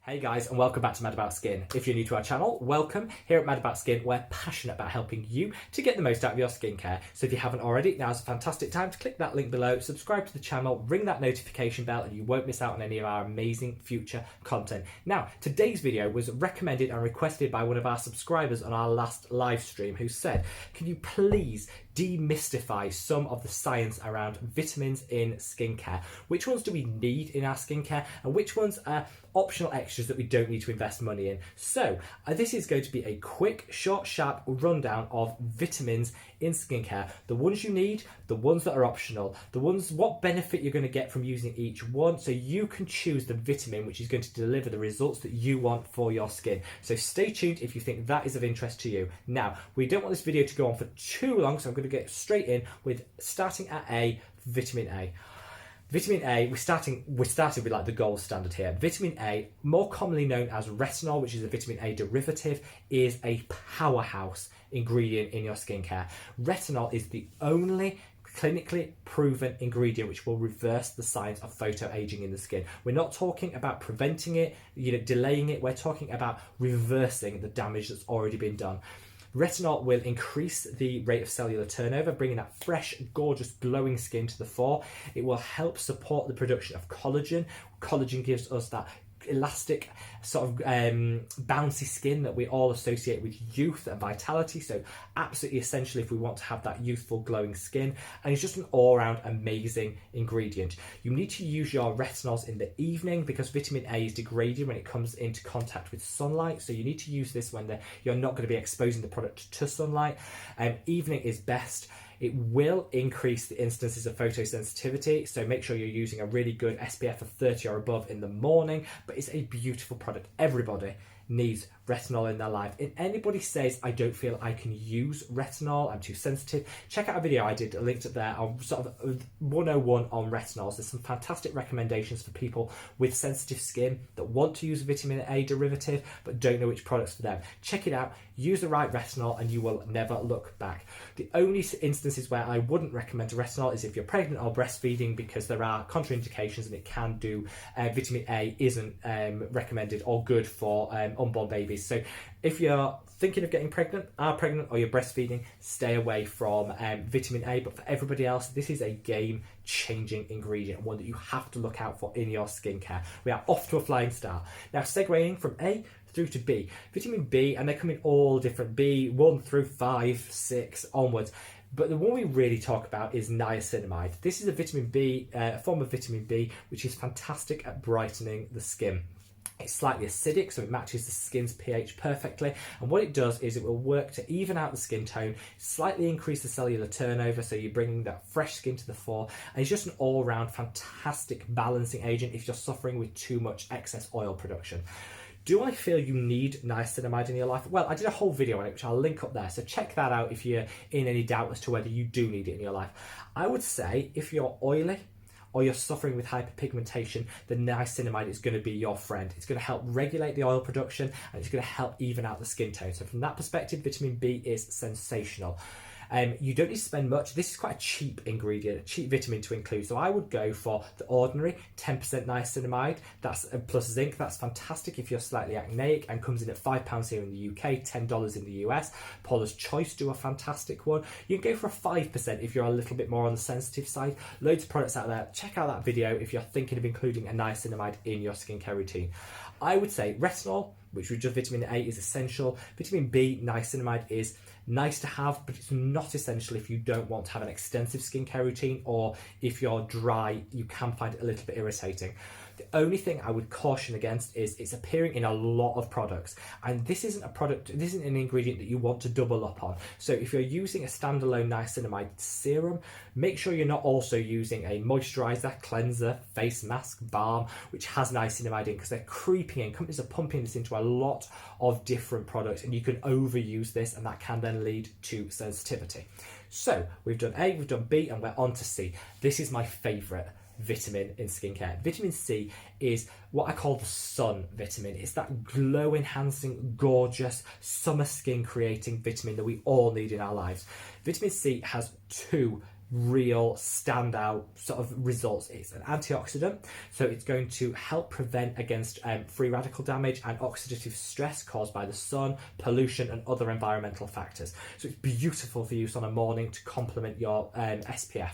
Hey guys, and welcome back to Mad About Skin. If you're new to our channel, welcome. Here at Mad About Skin, we're passionate about helping you to get the most out of your skincare. So if you haven't already, now's a fantastic time to click that link below, subscribe to the channel, ring that notification bell, and you won't miss out on any of our amazing future content. Now, today's video was recommended and requested by one of our subscribers on our last live stream, who said, can you please demystify some of the science around vitamins in skincare? Which ones do we need in our skincare, and which ones are optional extras that we don't need to invest money in? So this is going to be a quick, short, sharp rundown of vitamins in skincare, the ones you need, the ones that are optional, the ones, what benefit you're going to get from using each one, so you can choose the vitamin which is going to deliver the results that you want for your skin. So stay tuned if you think that is of interest to you. Now, we don't want this video to go on for too long, so I'm going to get straight in with starting at vitamin A. Vitamin A, we're starting with like the gold standard here. Vitamin A, more commonly known as retinol, which is a vitamin A derivative, is a powerhouse ingredient in your skincare. Retinol is the only clinically proven ingredient which will reverse the signs of photoaging in the skin. We're not talking about preventing it, delaying it. We're talking about reversing the damage that's already been done. Retinol will increase the rate of cellular turnover, bringing that fresh, gorgeous, glowing skin to the fore. It will help support the production of collagen. Collagen gives us that elastic sort of bouncy skin that we all associate with youth and vitality, so absolutely essential if we want to have that youthful glowing skin, and it's just an all-round amazing ingredient. You need to use your retinols in the evening because vitamin A is degraded when it comes into contact with sunlight, so you need to use this when you're not going to be exposing the product to sunlight. Evening is best. It will increase the instances of photosensitivity, so make sure you're using a really good SPF of 30 or above in the morning, but it's a beautiful product. Everybody needs retinol in their life. If anybody says, I don't feel I can use retinol, I'm too sensitive, check out a video I did, linked up there, on sort of 101 on retinols. There's some fantastic recommendations for people with sensitive skin that want to use a vitamin A derivative but don't know which products for them. Check it out, use the right retinol, and you will never look back. The only instances where I wouldn't recommend a retinol is if you're pregnant or breastfeeding, because there are contraindications and it can do, vitamin A isn't recommended or good for unborn babies. So if you're thinking of getting pregnant, are pregnant, or you're breastfeeding, stay away from vitamin A. But for everybody else, this is a game-changing ingredient, one that you have to look out for in your skincare. We are off to a flying start. Now, segueing from A through to B. Vitamin B, and they come in all different, B1 through 5, 6 onwards. But the one we really talk about is niacinamide. This is a vitamin B, a form of vitamin B, which is fantastic at brightening the skin. It's slightly acidic, so it matches the skin's pH perfectly, and what it does is it will work to even out the skin tone, slightly increase the cellular turnover, so you're bringing that fresh skin to the fore, and it's just an all-round fantastic balancing agent if you're suffering with too much excess oil production. Do I feel you need niacinamide in your life? Well, I did a whole video on it, which I'll link up there, so check that out if you're in any doubt as to whether you do need it in your life. I would say if you're oily, or you're suffering with hyperpigmentation, the niacinamide is going to be your friend. It's going to help regulate the oil production, and it's going to help even out the skin tone. So from that perspective, vitamin B is sensational. You don't need to spend much. This is quite a cheap ingredient, a cheap vitamin to include. So I would go for the ordinary 10% niacinamide. That's plus zinc. That's fantastic if you're slightly acneic, and comes in at £5 here in the UK, $10 in the US. Paula's Choice do a fantastic one. You can go for a 5% if you're a little bit more on the sensitive side. Loads of products out there. Check out that video if you're thinking of including a niacinamide in your skincare routine. I would say retinol, which with just vitamin A, is essential. Vitamin B, niacinamide is nice to have, but it's not essential if you don't want to have an extensive skincare routine, or if you're dry, you can find it a little bit irritating. The only thing I would caution against is it's appearing in a lot of products, and this isn't an ingredient that you want to double up on. So if you're using a standalone niacinamide serum, make sure you're not also using a moisturizer, cleanser, face mask, balm, which has niacinamide in, because they're creeping in. Companies are pumping this into a lot of different products, and you can overuse this, and that can then lead to sensitivity. So we've done A, we've done B, and we're on to C. This is my favorite vitamin in skincare. Vitamin C is what I call the sun vitamin. It's that glow enhancing, gorgeous, summer skin creating vitamin that we all need in our lives. Vitamin C has two real standout sort of results. It's an antioxidant, so it's going to help prevent against free radical damage and oxidative stress caused by the sun, pollution and other environmental factors. So it's beautiful for use on a morning to complement your SPF.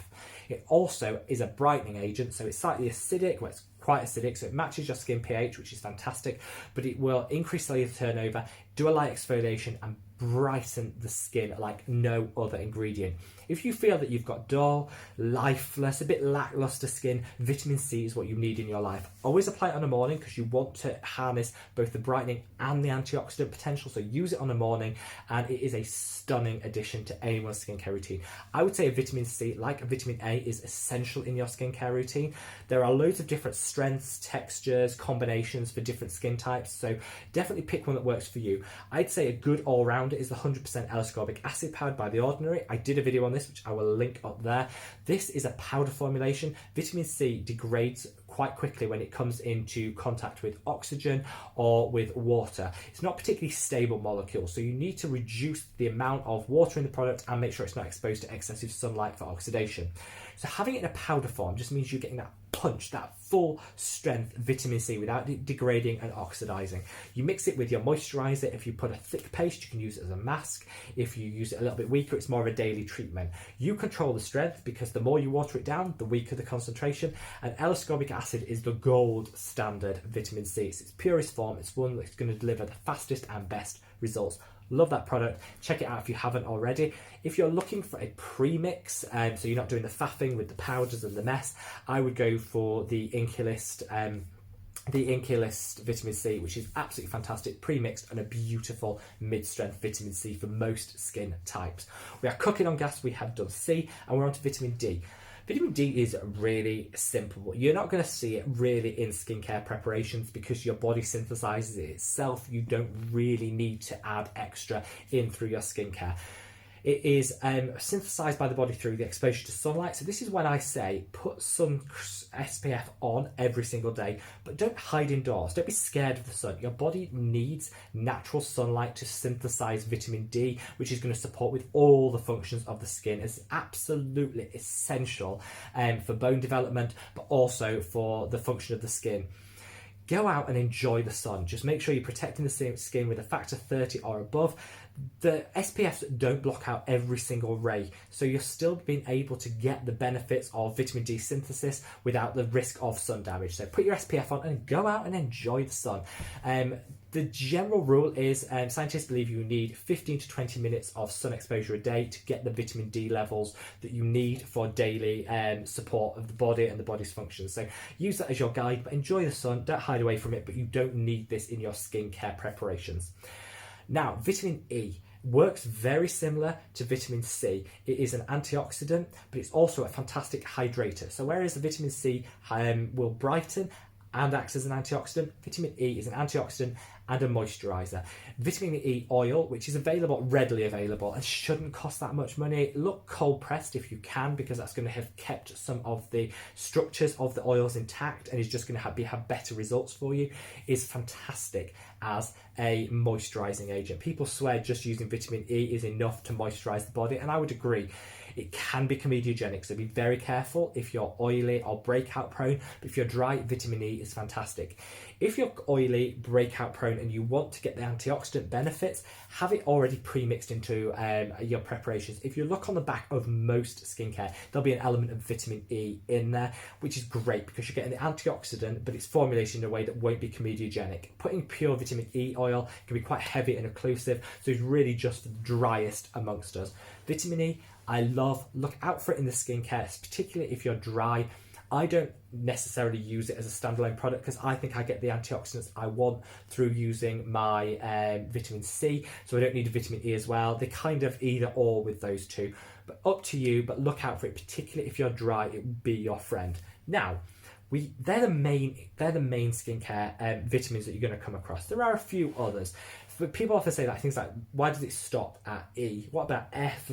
It also is a brightening agent, so it's slightly acidic, well, it's quite acidic, so it matches your skin pH, which is fantastic, but it will increase cellular turnover, do a light exfoliation and brighten the skin like no other ingredient. If you feel that you've got dull, lifeless, a bit lackluster skin, vitamin C is what you need in your life. Always apply it on the morning because you want to harness both the brightening and the antioxidant potential, so use it on the morning, and it is a stunning addition to anyone's skincare routine. I would say a vitamin C, like a vitamin A, is essential in your skincare routine. There are loads of different strengths, textures, combinations for different skin types, so definitely pick one that works for you. I'd say a good all-rounder is the 100% L-ascorbic acid powered by The Ordinary. I did a video on this, which I will link up there. This is a powder formulation. Vitamin C degrades quite quickly when it comes into contact with oxygen or with water. It's not a particularly stable molecule, so you need to reduce the amount of water in the product and make sure it's not exposed to excessive sunlight for oxidation. So having it in a powder form just means you're getting that punch, that full strength vitamin C without it degrading and oxidizing. You mix it with your moisturizer. If you put a thick paste, you can use it as a mask. If you use it a little bit weaker, it's more of a daily treatment. You control the strength because the more you water it down, the weaker the concentration, and L-ascorbic acid is the gold standard vitamin C. It's its purest form. It's one that's going to deliver the fastest and best results. Love that product. Check it out if you haven't already. If you're looking for a premix, so you're not doing the faffing with the powders and the mess, I would go for the Inkey List vitamin C, which is absolutely fantastic, pre-mixed and a beautiful mid-strength vitamin C for most skin types. We are cooking on gas. We have done C and we're on to vitamin D. Vitamin D is really simple. You're not going to see it really in skincare preparations because your body synthesizes it itself. You don't really need to add extra in through your skincare. It is synthesized by the body through the exposure to sunlight. So this is when I say put some SPF on every single day, but don't hide indoors. Don't be scared of the sun. Your body needs natural sunlight to synthesize vitamin D, which is going to support with all the functions of the skin. It's absolutely essential for bone development, but also for the function of the skin. Go out and enjoy the sun. Just make sure you're protecting the skin with a factor 30 or above. The SPFs don't block out every single ray, so you're still being able to get the benefits of vitamin D synthesis without the risk of sun damage. So put your SPF on and go out and enjoy the sun. The general rule is scientists believe you need 15 to 20 minutes of sun exposure a day to get the vitamin D levels that you need for daily support of the body and the body's functions. So use that as your guide, but enjoy the sun, don't hide away from it, but you don't need this in your skincare preparations. Now, vitamin E works very similar to vitamin C. It is an antioxidant, but it's also a fantastic hydrator. So whereas the vitamin C will brighten and acts as an antioxidant, vitamin E is an antioxidant and a moisturizer. Vitamin E oil, which is readily available and shouldn't cost that much money. Look cold pressed if you can, because that's going to have kept some of the structures of the oils intact and is just going to have better results for you. Is fantastic as a moisturizing agent. People swear just using vitamin E is enough to moisturize the body, and I would agree. It can be comedogenic, so be very careful if you're oily or breakout prone, but if you're dry, vitamin E is fantastic. If you're oily, breakout prone, and you want to get the antioxidant benefits, have it already pre-mixed into your preparations. If you look on the back of most skincare, there'll be an element of vitamin E in there, which is great because you're getting the antioxidant, but it's formulated in a way that won't be comedogenic. Putting pure vitamin E oil can be quite heavy and occlusive, so it's really just the driest amongst us. Vitamin E, I love. Look out for it in the skincare, particularly if you're dry. I don't necessarily use it as a standalone product because I think I get the antioxidants I want through using my vitamin C, so I don't need a vitamin E as well. They're kind of either or with those two, but up to you. But look out for it, particularly if you're dry. It will be your friend. Now, they're the main skincare vitamins that you're going to come across. There are a few others. But people often say that things like, why does it stop at E? What about F?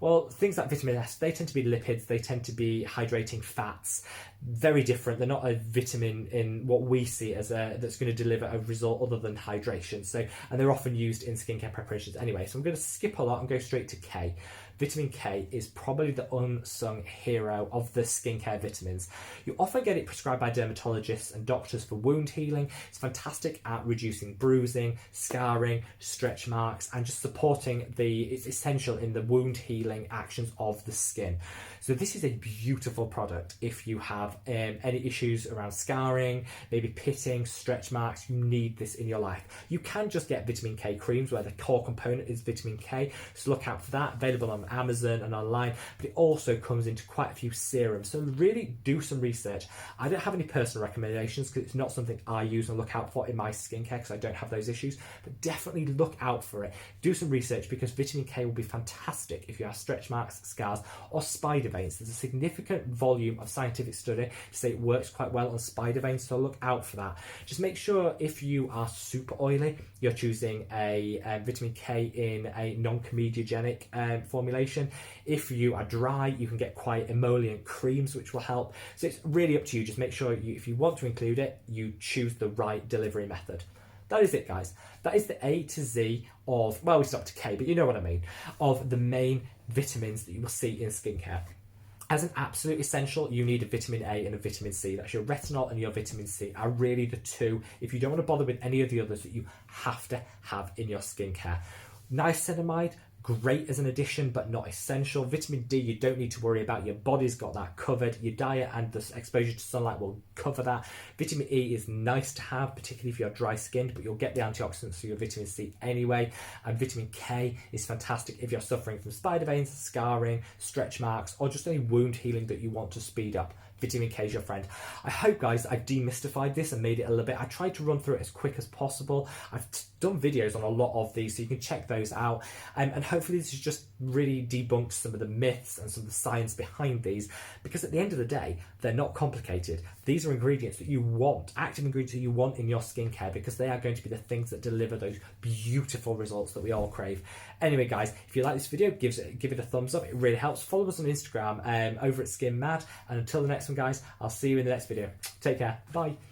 Well, things like vitamin S, they tend to be lipids, they tend to be hydrating fats. Very different. They're not a vitamin in what we see as that's going to deliver a result other than hydration. So, and they're often used in skincare preparations anyway. So I'm going to skip a lot and go straight to K. vitamin K is probably the unsung hero of the skincare vitamins. You often get it prescribed by dermatologists and doctors for wound healing. It's fantastic at reducing bruising, scarring, stretch marks, and just supporting it's essential in the wound healing actions of the skin. So this is a beautiful product if you have any issues around scarring, maybe pitting, stretch marks. You need this in your life. You can just get vitamin K creams where the core component is vitamin K, so look out for that, available on Amazon and online, but it also comes into quite a few serums, so really do some research. I don't have any personal recommendations because it's not something I use and look out for in my skincare because I don't have those issues, but definitely look out for it. Do some research because vitamin K will be fantastic if you have stretch marks, scars, or spider veins. There's a significant volume of scientific study to say it works quite well on spider veins, so look out for that. Just make sure if you are super oily, you're choosing a vitamin K in a non-comedogenic formulation. If you are dry, you can get quite emollient creams which will help. So it's really up to you. Just make sure if you want to include it, you choose the right delivery method. That is it, guys. That is the A to Z of, well, we stopped to K, but you know what I mean, of the main vitamins that you will see in skincare. As an absolute essential, you need a vitamin A and a vitamin C. That's your retinol and your vitamin C are really the two, if you don't want to bother with any of the others, that you have to have in your skincare. Niacinamide, great as an addition, but not essential. Vitamin D, you don't need to worry about. Your body's got that covered. Your diet and the exposure to sunlight will cover that. Vitamin E is nice to have, particularly if you're dry skinned, but you'll get the antioxidants through your vitamin C anyway. And vitamin K is fantastic if you're suffering from spider veins, scarring, stretch marks, or just any wound healing that you want to speed up. Vitamin K is your friend. I hope, guys, I've demystified this and made it a little bit. I tried to run through it as quick as possible. I've done videos on a lot of these, so you can check those out. And hopefully this has just really debunked some of the myths and some of the science behind these, because at the end of the day, they're not complicated. These are ingredients that you want, active ingredients that you want in your skincare, because they are going to be the things that deliver those beautiful results that we all crave. Anyway, guys, if you like this video, give it a thumbs up. It really helps. Follow us on Instagram over at SkinMad. And until the next one, guys, I'll see you in the next video. Take care. Bye.